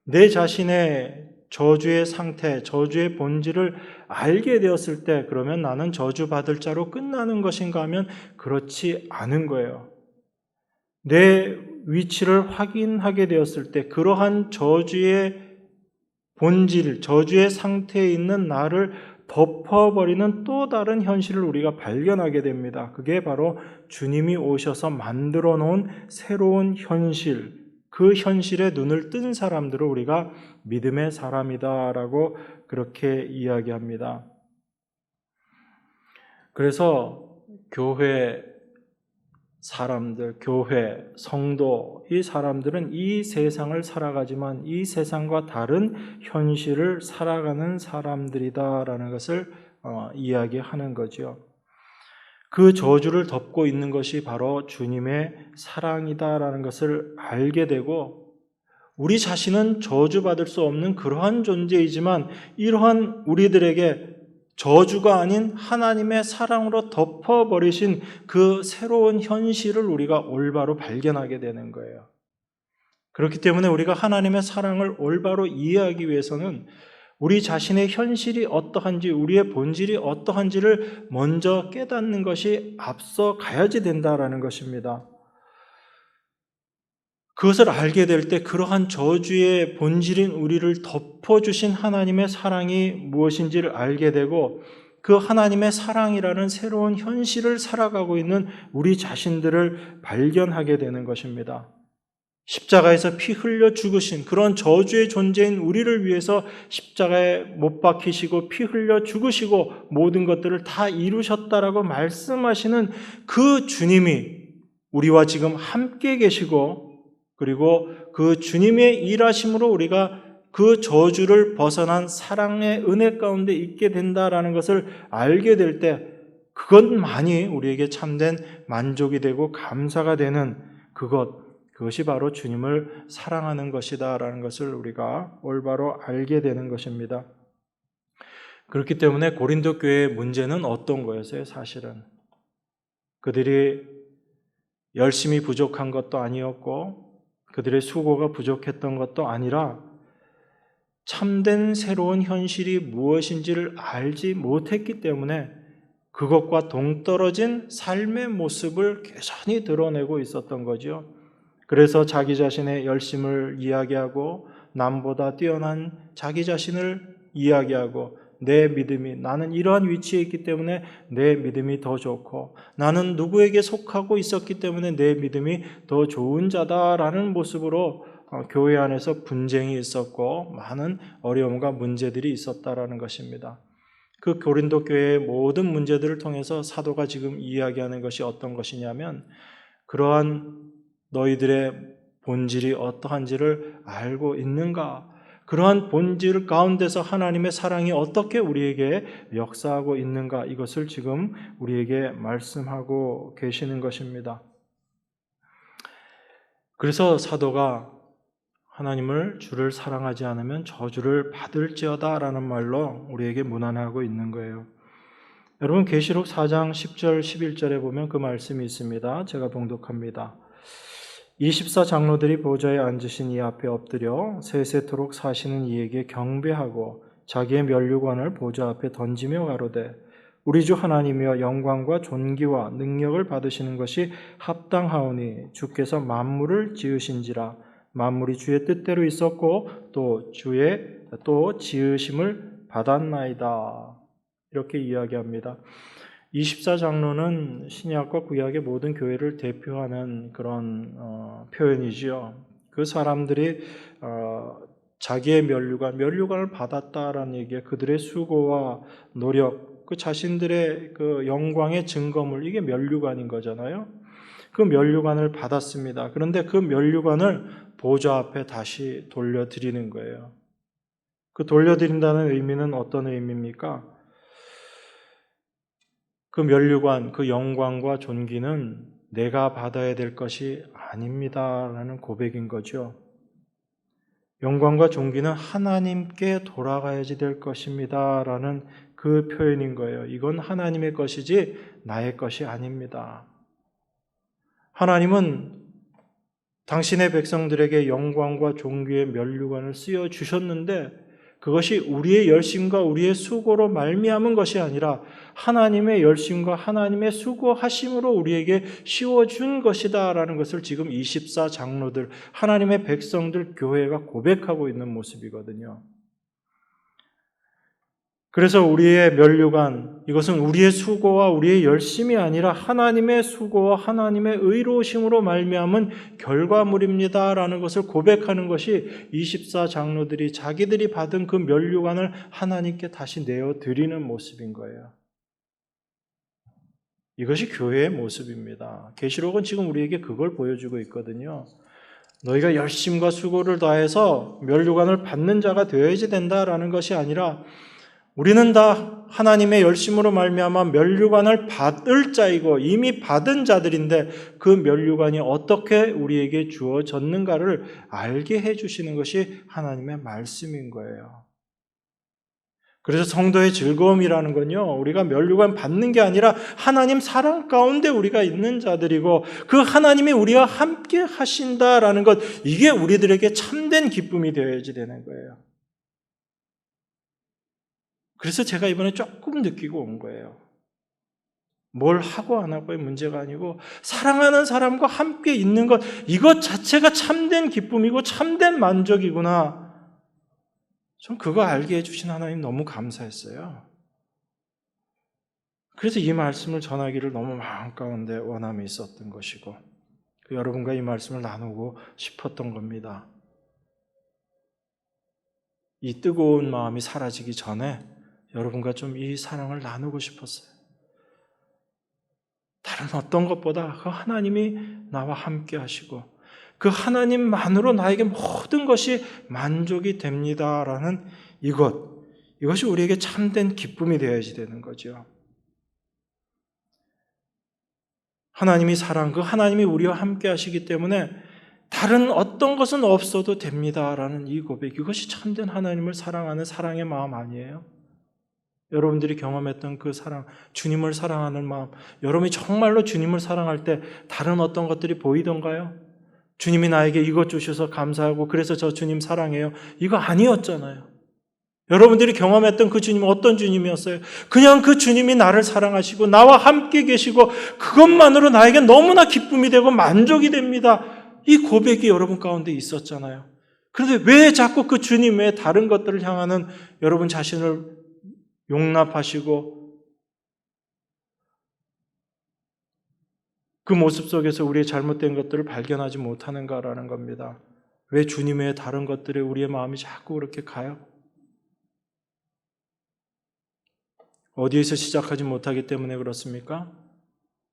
내 자신의 저주의 상태, 저주의 본질을 알게 되었을 때 그러면 나는 저주받을 자로 끝나는 것인가 하면 그렇지 않은 거예요. 내 위치를 확인하게 되었을 때 그러한 저주의 본질, 저주의 상태에 있는 나를 덮어버리는 또 다른 현실을 우리가 발견하게 됩니다. 그게 바로 주님이 오셔서 만들어 놓은 새로운 현실, 그 현실에 눈을 뜬 사람들을 우리가 믿음의 사람이다라고 그렇게 이야기합니다. 그래서 교회 사람들, 교회, 성도, 이 사람들은 이 세상을 살아가지만 이 세상과 다른 현실을 살아가는 사람들이다라는 것을 이야기하는 거죠. 그 저주를 덮고 있는 것이 바로 주님의 사랑이다라는 것을 알게 되고 우리 자신은 저주받을 수 없는 그러한 존재이지만 이러한 우리들에게 저주가 아닌 하나님의 사랑으로 덮어버리신 그 새로운 현실을 우리가 올바로 발견하게 되는 거예요. 그렇기 때문에 우리가 하나님의 사랑을 올바로 이해하기 위해서는 우리 자신의 현실이 어떠한지, 우리의 본질이 어떠한지를 먼저 깨닫는 것이 앞서 가야지 된다라는 것입니다. 그것을 알게 될 때 그러한 저주의 본질인 우리를 덮어주신 하나님의 사랑이 무엇인지를 알게 되고 그 하나님의 사랑이라는 새로운 현실을 살아가고 있는 우리 자신들을 발견하게 되는 것입니다. 십자가에서 피 흘려 죽으신 그런 저주의 존재인 우리를 위해서 십자가에 못 박히시고 피 흘려 죽으시고 모든 것들을 다 이루셨다라고 말씀하시는 그 주님이 우리와 지금 함께 계시고 그리고 그 주님의 일하심으로 우리가 그 저주를 벗어난 사랑의 은혜 가운데 있게 된다라는 것을 알게 될 때 그것만이 우리에게 참된 만족이 되고 감사가 되는 그것이 바로 주님을 사랑하는 것이다라는 것을 우리가 올바로 알게 되는 것입니다. 그렇기 때문에 고린도 교회의 문제는 어떤 거였어요? 사실은 그들이 열심히 부족한 것도 아니었고 그들의 수고가 부족했던 것도 아니라 참된 새로운 현실이 무엇인지를 알지 못했기 때문에 그것과 동떨어진 삶의 모습을 계산히 드러내고 있었던 거죠. 그래서 자기 자신의 열심을 이야기하고 남보다 뛰어난 자기 자신을 이야기하고 내 믿음이 나는 이러한 위치에 있기 때문에 내 믿음이 더 좋고 나는 누구에게 속하고 있었기 때문에 내 믿음이 더 좋은 자다라는 모습으로 교회 안에서 분쟁이 있었고 많은 어려움과 문제들이 있었다라는 것입니다. 그 고린도 교회의 모든 문제들을 통해서 사도가 지금 이야기하는 것이 어떤 것이냐면 그러한 너희들의 본질이 어떠한지를 알고 있는가? 그러한 본질 가운데서 하나님의 사랑이 어떻게 우리에게 역사하고 있는가? 이것을 지금 우리에게 말씀하고 계시는 것입니다. 그래서 사도가 하나님을 주를 사랑하지 않으면 저주를 받을지어다 라는 말로 우리에게 문안하고 있는 거예요. 여러분 계시록 4장 10절 11절에 보면 그 말씀이 있습니다. 제가 봉독합니다. 24장로들이 보좌에 앉으신 이 앞에 엎드려 세세토록 사시는 이에게 경배하고 자기의 면류관을 보좌 앞에 던지며 가로되 우리 주 하나님이여 영광과 존귀와 능력을 받으시는 것이 합당하오니 주께서 만물을 지으신지라 만물이 주의 뜻대로 있었고 또 지으심을 받았나이다. 이렇게 이야기합니다. 24장로는 신약과 구약의 모든 교회를 대표하는 그런 표현이지요. 그 사람들이 자기의 면류관을 받았다라는 얘기에 그들의 수고와 노력 그 자신들의 그 영광의 증거물, 이게 면류관인 거잖아요. 그 면류관을 받았습니다. 그런데 그 면류관을 보좌 앞에 다시 돌려드리는 거예요. 그 돌려드린다는 의미는 어떤 의미입니까? 그 면류관, 그 영광과 존귀는 내가 받아야 될 것이 아닙니다라는 고백인 거죠. 영광과 존귀는 하나님께 돌아가야지 될 것입니다라는 그 표현인 거예요. 이건 하나님의 것이지 나의 것이 아닙니다. 하나님은 당신의 백성들에게 영광과 존귀의 면류관을 씌워 주셨는데 그것이 우리의 열심과 우리의 수고로 말미암은 것이 아니라 하나님의 열심과 하나님의 수고하심으로 우리에게 씌워준 것이다라는 것을 지금 24 장로들, 하나님의 백성들 교회가 고백하고 있는 모습이거든요. 그래서 우리의 면류관, 이것은 우리의 수고와 우리의 열심이 아니라 하나님의 수고와 하나님의 의로우심으로 말미암은 결과물입니다라는 것을 고백하는 것이 24 장로들이 자기들이 받은 그 면류관을 하나님께 다시 내어드리는 모습인 거예요. 이것이 교회의 모습입니다. 계시록은 지금 우리에게 그걸 보여주고 있거든요. 너희가 열심과 수고를 다해서 면류관을 받는 자가 되어야지 된다라는 것이 아니라 우리는 다 하나님의 열심으로 말미암아 면류관을 받을 자이고 이미 받은 자들인데 그 면류관이 어떻게 우리에게 주어졌는가를 알게 해주시는 것이 하나님의 말씀인 거예요. 그래서 성도의 즐거움이라는 건요, 우리가 면류관 받는 게 아니라 하나님 사랑 가운데 우리가 있는 자들이고 그 하나님이 우리와 함께 하신다라는 것, 이게 우리들에게 참된 기쁨이 되어야지 되는 거예요. 그래서 제가 이번에 조금 느끼고 온 거예요. 뭘 하고 안 하고의 문제가 아니고 사랑하는 사람과 함께 있는 것, 이것 자체가 참된 기쁨이고 참된 만족이구나. 전 그거 알게 해주신 하나님 너무 감사했어요. 그래서 이 말씀을 전하기를 너무 마음 가운데 원함이 있었던 것이고 여러분과 이 말씀을 나누고 싶었던 겁니다. 이 뜨거운 마음이 사라지기 전에 여러분과 좀 이 사랑을 나누고 싶었어요. 다른 어떤 것보다 그 하나님이 나와 함께 하시고 그 하나님만으로 나에게 모든 것이 만족이 됩니다라는 이것이 우리에게 참된 기쁨이 되어야지 되는 거죠. 하나님이 사랑, 그 하나님이 우리와 함께 하시기 때문에 다른 어떤 것은 없어도 됩니다라는 이 고백, 이것이 참된 하나님을 사랑하는 사랑의 마음 아니에요? 여러분들이 경험했던 그 사랑, 주님을 사랑하는 마음, 여러분이 정말로 주님을 사랑할 때 다른 어떤 것들이 보이던가요? 주님이 나에게 이것 주셔서 감사하고 그래서 저 주님 사랑해요. 이거 아니었잖아요. 여러분들이 경험했던 그 주님은 어떤 주님이었어요? 그냥 그 주님이 나를 사랑하시고 나와 함께 계시고 그것만으로 나에게 너무나 기쁨이 되고 만족이 됩니다. 이 고백이 여러분 가운데 있었잖아요. 그런데 왜 자꾸 그 주님 외에 다른 것들을 향하는 여러분 자신을 용납하시고 그 모습 속에서 우리의 잘못된 것들을 발견하지 못하는가라는 겁니다. 왜 주님 외에 다른 것들에 우리의 마음이 자꾸 그렇게 가요? 어디에서 시작하지 못하기 때문에 그렇습니까?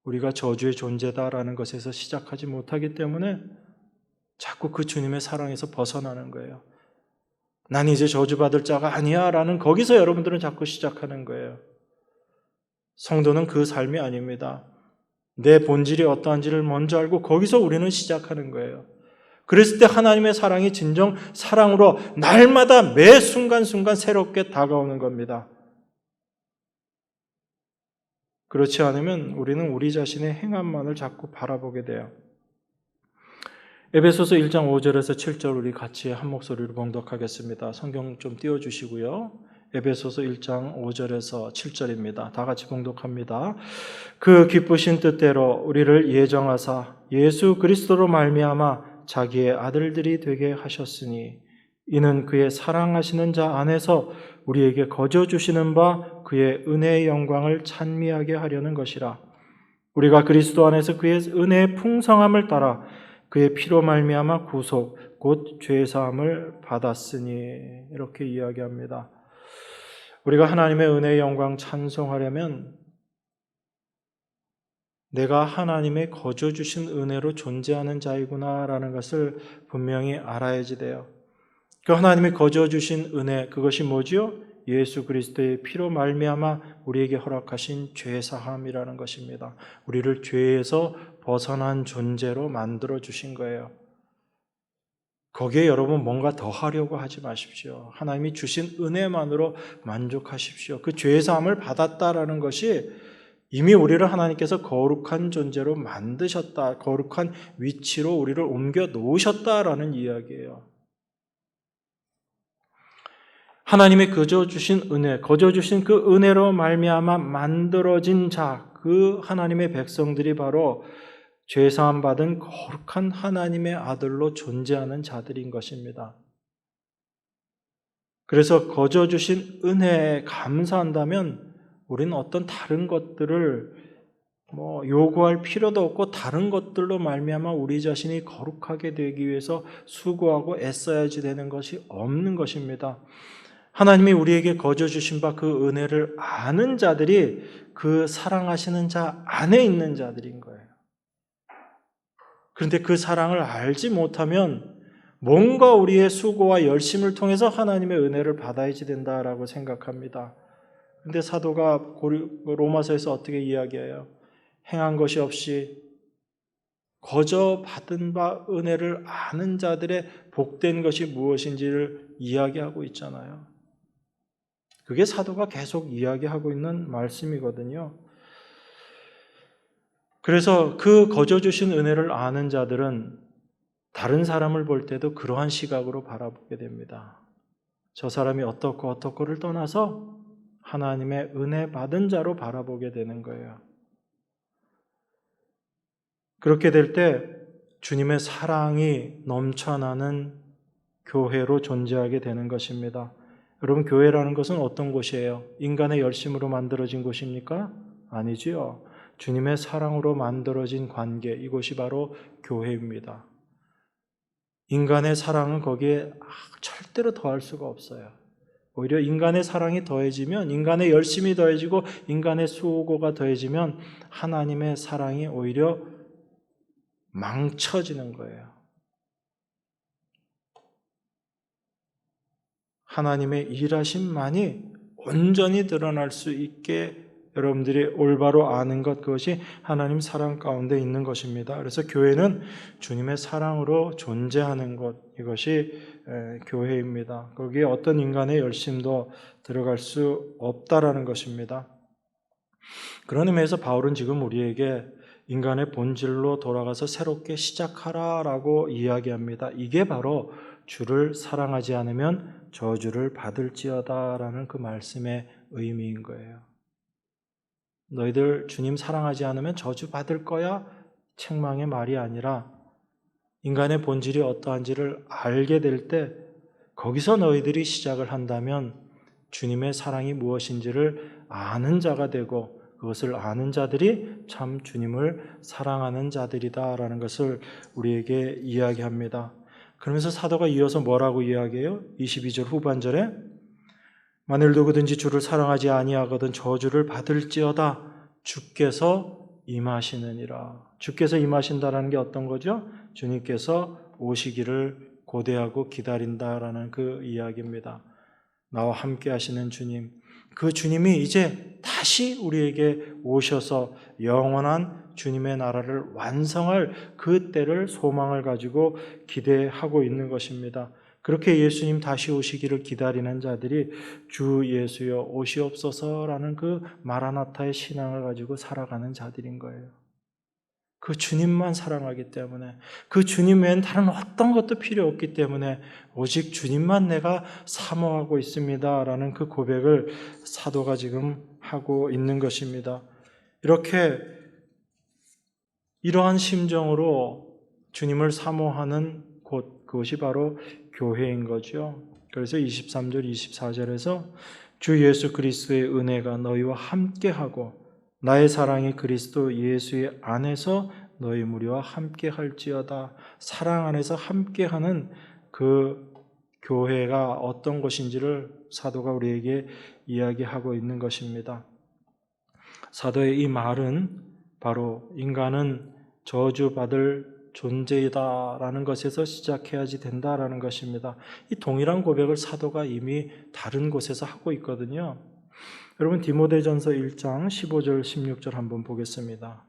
우리가 저주의 존재다라는 것에서 시작하지 못하기 때문에 자꾸 그 주님의 사랑에서 벗어나는 거예요. 난 이제 저주받을 자가 아니야 라는 거기서 여러분들은 자꾸 시작하는 거예요. 성도는 그 삶이 아닙니다. 내 본질이 어떠한지를 먼저 알고 거기서 우리는 시작하는 거예요. 그랬을 때 하나님의 사랑이 진정 사랑으로 날마다 매 순간순간 새롭게 다가오는 겁니다. 그렇지 않으면 우리는 우리 자신의 행함만을 자꾸 바라보게 돼요. 에베소서 1장 5절에서 7절 우리 같이 한 목소리로 봉독하겠습니다. 성경 좀 띄워주시고요. 에베소서 1장 5절에서 7절입니다. 다 같이 봉독합니다. 그 기쁘신 뜻대로 우리를 예정하사 예수 그리스도로 말미암아 자기의 아들들이 되게 하셨으니 이는 그의 사랑하시는 자 안에서 우리에게 거저 주시는 바 그의 은혜의 영광을 찬미하게 하려는 것이라. 우리가 그리스도 안에서 그의 은혜의 풍성함을 따라 그의 피로 말미암아 구속 곧 죄 사함을 받았으니 이렇게 이야기합니다. 우리가 하나님의 은혜의 영광 찬송하려면 내가 하나님의 거저 주신 은혜로 존재하는 자이구나라는 것을 분명히 알아야지 돼요. 그 하나님의 거저 주신 은혜, 그것이 뭐지요? 예수 그리스도의 피로 말미암아 우리에게 허락하신 죄 사함이라는 것입니다. 우리를 죄에서 벗어난 존재로 만들어 주신 거예요. 거기에 여러분 뭔가 더 하려고 하지 마십시오. 하나님이 주신 은혜만으로 만족하십시오. 그 죄 사함을 받았다라는 것이 이미 우리를 하나님께서 거룩한 존재로 만드셨다, 거룩한 위치로 우리를 옮겨 놓으셨다라는 이야기예요. 하나님의 거저 주신 은혜, 거저 주신 그 은혜로 말미암아 만들어진 자, 그 하나님의 백성들이 바로 죄사함 받은 거룩한 하나님의 아들로 존재하는 자들인 것입니다. 그래서 거저 주신 은혜에 감사한다면 우리는 어떤 다른 것들을 요구할 필요도 없고 다른 것들로 말미암아 우리 자신이 거룩하게 되기 위해서 수고하고 애써야지 되는 것이 없는 것입니다. 하나님이 우리에게 거저 주신 바 그 은혜를 아는 자들이 그 사랑하시는 자 안에 있는 자들인 거예요. 그런데 그 사랑을 알지 못하면 뭔가 우리의 수고와 열심을 통해서 하나님의 은혜를 받아야지 된다라고 생각합니다. 그런데 사도가 로마서에서 어떻게 이야기해요? 행한 것이 없이 거저 받은 바 은혜를 아는 자들의 복된 것이 무엇인지를 이야기하고 있잖아요. 그게 사도가 계속 이야기하고 있는 말씀이거든요. 그래서 그 거저 주신 은혜를 아는 자들은 다른 사람을 볼 때도 그러한 시각으로 바라보게 됩니다. 저 사람이 어떻고를 떠나서 하나님의 은혜 받은 자로 바라보게 되는 거예요. 그렇게 될 때 주님의 사랑이 넘쳐나는 교회로 존재하게 되는 것입니다. 여러분, 교회라는 것은 어떤 곳이에요? 인간의 열심으로 만들어진 곳입니까? 아니지요. 주님의 사랑으로 만들어진 관계, 이곳이 바로 교회입니다. 인간의 사랑은 거기에 절대로 더할 수가 없어요. 오히려 인간의 사랑이 더해지면, 인간의 열심이 더해지고 인간의 수고가 더해지면 하나님의 사랑이 오히려 망쳐지는 거예요. 하나님의 일하심만이 온전히 드러날 수 있게 여러분들이 올바로 아는 것, 그것이 하나님 사랑 가운데 있는 것입니다. 그래서 교회는 주님의 사랑으로 존재하는 것, 이것이 교회입니다. 거기에 어떤 인간의 열심도 들어갈 수 없다라는 것입니다. 그런 의미에서 바울은 지금 우리에게 인간의 본질로 돌아가서 새롭게 시작하라라고 이야기합니다. 이게 바로 주를 사랑하지 않으면 저주를 받을지어다라는 그 말씀의 의미인 거예요. 너희들 주님 사랑하지 않으면 저주 받을 거야? 책망의 말이 아니라 인간의 본질이 어떠한지를 알게 될 때 거기서 너희들이 시작을 한다면 주님의 사랑이 무엇인지를 아는 자가 되고 그것을 아는 자들이 참 주님을 사랑하는 자들이다라는 것을 우리에게 이야기합니다. 그러면서 사도가 이어서 뭐라고 이야기해요? 22절 후반절에 만일 누구든지 주를 사랑하지 아니하거든 저주를 받을지어다 주께서 임하시느니라. 주께서 임하신다라는 게 어떤 거죠? 주님께서 오시기를 고대하고 기다린다라는 그 이야기입니다. 나와 함께 하시는 주님, 그 주님이 이제 다시 우리에게 오셔서 영원한 주님의 나라를 완성할 그 때를 소망을 가지고 기대하고 있는 것입니다. 그렇게 예수님 다시 오시기를 기다리는 자들이 주 예수여 오시옵소서라는 그 마라나타의 신앙을 가지고 살아가는 자들인 거예요. 그 주님만 사랑하기 때문에, 그 주님 외엔 다른 어떤 것도 필요 없기 때문에 오직 주님만 내가 사모하고 있습니다라는 그 고백을 사도가 지금 하고 있는 것입니다. 이렇게 이러한 심정으로 주님을 사모하는 곳, 그것이 바로 교회인 거죠. 그래서 23절, 24절에서 주 예수 그리스도의 은혜가 너희와 함께하고 나의 사랑이 그리스도 예수의 안에서 너희 무리와 함께할지어다. 사랑 안에서 함께하는 그 교회가 어떤 것인지를 사도가 우리에게 이야기하고 있는 것입니다. 사도의 이 말은 바로 인간은 저주받을 존재이다라는 것에서 시작해야지 된다라는 것입니다. 이 동일한 고백을 사도가 이미 다른 곳에서 하고 있거든요. 여러분 디모데전서 1장 15절 16절 한번 보겠습니다.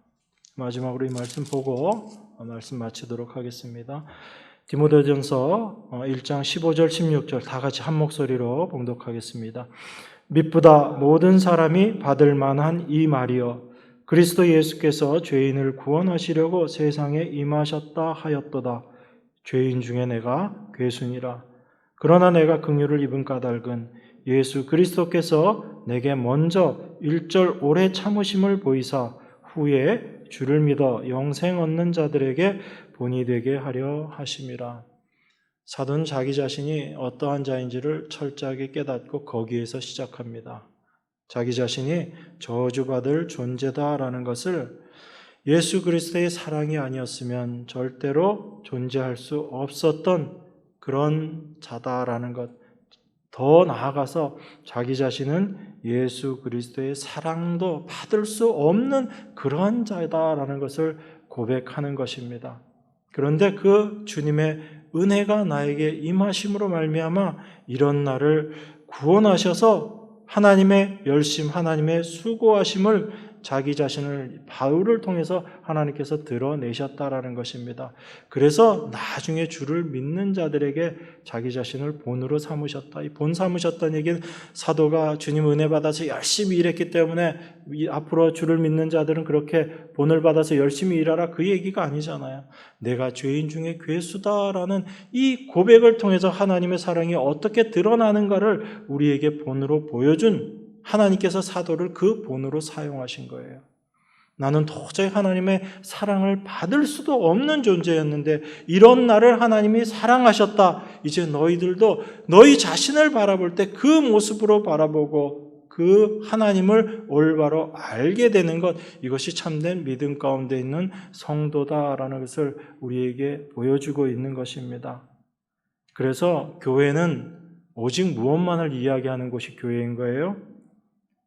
마지막으로 이 말씀 보고 말씀 마치도록 하겠습니다. 디모데전서 1장 15절 16절 다 같이 한 목소리로 봉독하겠습니다. mit보다 모든 사람이 받을 만한 이 말이여 그리스도 예수께서 죄인을 구원하시려고 세상에 임하셨다 하였도다. 죄인 중에 내가 괴순이라. 그러나 내가 긍휼을 입은 까닭은 예수 그리스도께서 내게 먼저 일절 오래 참으심을 보이사 후에 주를 믿어 영생 얻는 자들에게 본이 되게 하려 하심이라. 사도는 자기 자신이 어떠한 자인지를 철저하게 깨닫고 거기에서 시작합니다. 자기 자신이 저주받을 존재다라는 것을 예수 그리스도의 사랑이 아니었으면 절대로 존재할 수 없었던 그런 자다라는 것. 더 나아가서 자기 자신은 예수 그리스도의 사랑도 받을 수 없는 그런 자다라는 것을 고백하는 것입니다. 그런데 그 주님의 은혜가 나에게 임하심으로 말미암아 이런 나를 구원하셔서 하나님의 열심, 하나님의 수고하심을 자기 자신을 바울을 통해서 하나님께서 드러내셨다라는 것입니다. 그래서 나중에 주를 믿는 자들에게 자기 자신을 본으로 삼으셨다. 이 본 삼으셨다는 얘기는 사도가 주님 은혜 받아서 열심히 일했기 때문에 앞으로 주를 믿는 자들은 그렇게 본을 받아서 열심히 일하라 그 얘기가 아니잖아요. 내가 죄인 중에 괴수다라는 이 고백을 통해서 하나님의 사랑이 어떻게 드러나는가를 우리에게 본으로 보여준 하나님께서 사도를 그 본으로 사용하신 거예요. 나는 도저히 하나님의 사랑을 받을 수도 없는 존재였는데 이런 나를 하나님이 사랑하셨다. 이제 너희들도 너희 자신을 바라볼 때 그 모습으로 바라보고 그 하나님을 올바로 알게 되는 것, 이것이 참된 믿음 가운데 있는 성도다라는 것을 우리에게 보여주고 있는 것입니다. 그래서 교회는 오직 무엇만을 이야기하는 곳이 교회인 거예요?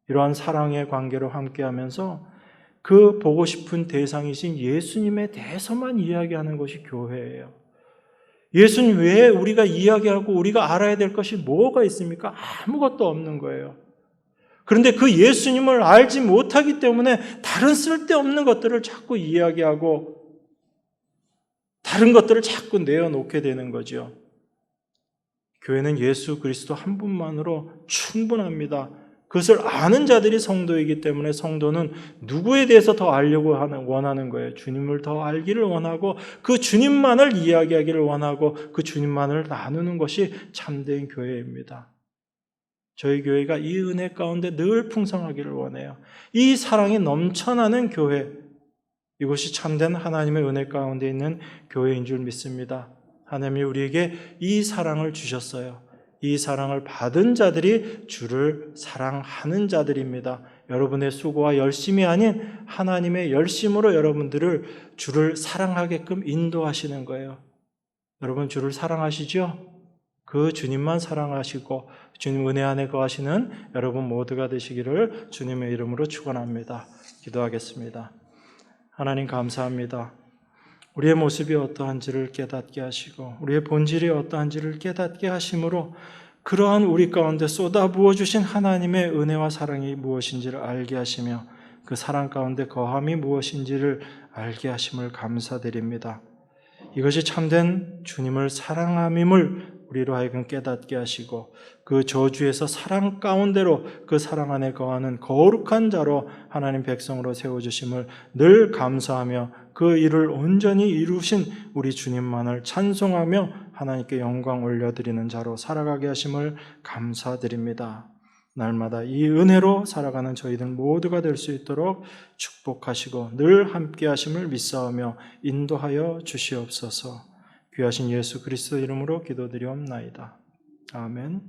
이러한 사랑의 관계로 함께하면서 그 보고 싶은 대상이신 예수님에 대해서만 이야기하는 것이 교회예요. 예수님 외에 우리가 이야기하고 우리가 알아야 될 것이 뭐가 있습니까? 아무것도 없는 거예요. 그런데 그 예수님을 알지 못하기 때문에 다른 쓸데없는 것들을 자꾸 이야기하고 다른 것들을 자꾸 내어놓게 되는 거죠. 교회는 예수 그리스도 한 분만으로 충분합니다. 그것을 아는 자들이 성도이기 때문에 성도는 누구에 대해서 더 알려고 원하는 거예요. 주님을 더 알기를 원하고 그 주님만을 이야기하기를 원하고 그 주님만을 나누는 것이 참된 교회입니다. 저희 교회가 이 은혜 가운데 늘 풍성하기를 원해요. 이 사랑이 넘쳐나는 교회, 이것이 참된 하나님의 은혜 가운데 있는 교회인 줄 믿습니다. 하나님이 우리에게 이 사랑을 주셨어요. 이 사랑을 받은 자들이 주를 사랑하는 자들입니다. 여러분의 수고와 열심이 아닌 하나님의 열심으로 여러분들을 주를 사랑하게끔 인도하시는 거예요. 여러분 주를 사랑하시죠? 그 주님만 사랑하시고 주님 은혜 안에 거하시는 여러분 모두가 되시기를 주님의 이름으로 축원합니다. 기도하겠습니다. 하나님 감사합니다. 우리의 모습이 어떠한지를 깨닫게 하시고 우리의 본질이 어떠한지를 깨닫게 하심으로 그러한 우리 가운데 쏟아부어 주신 하나님의 은혜와 사랑이 무엇인지를 알게 하시며 그 사랑 가운데 거함이 무엇인지를 알게 하심을 감사드립니다. 이것이 참된 주님을 사랑함임을 우리로 하여금 깨닫게 하시고 그 저주에서 사랑 가운데로 그 사랑 안에 거하는 거룩한 자로 하나님 백성으로 세워주심을 늘 감사하며 그 일을 온전히 이루신 우리 주님만을 찬송하며 하나님께 영광 올려드리는 자로 살아가게 하심을 감사드립니다. 날마다 이 은혜로 살아가는 저희들 모두가 될 수 있도록 축복하시고 늘 함께 하심을 믿사오며 인도하여 주시옵소서. 귀하신 예수 그리스도 이름으로 기도드리옵나이다. 아멘.